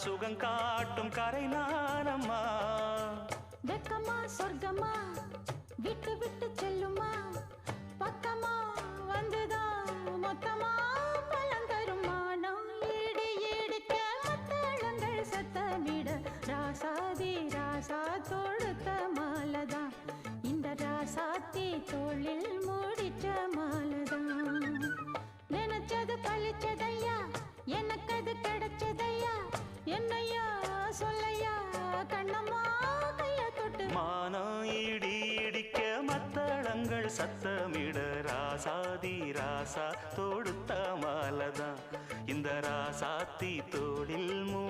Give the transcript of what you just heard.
சுகம் காட்டும் கரை நானம்மா. வெக்கமா சொர்க்கமா விட்டு விட்டு செல்லுமா, பக்கமா வந்துதான் மொத்தமா பழந்தருமா. நான் ஈடு ஈடுக்க மத்தளங்கள் சத்தமிட, ராசாதி ராசா தொடுத்த மாலதான், இந்த ராசாத்தி தோளில் மூடிச்ச மாலதான். நினைச்சது பழிச்சதையா, எனக்கு அது கிடைச்சதையா, என்னையா சொல்லையா கண்ணம்மா கைய தொட்டு. மானம் இடி இடிக்க மத்தளங்கள் சத்தமிட, ராசாதி ராசா தொடுத்த மாலதான், இந்த ராசாத்தி தோளில் மூடி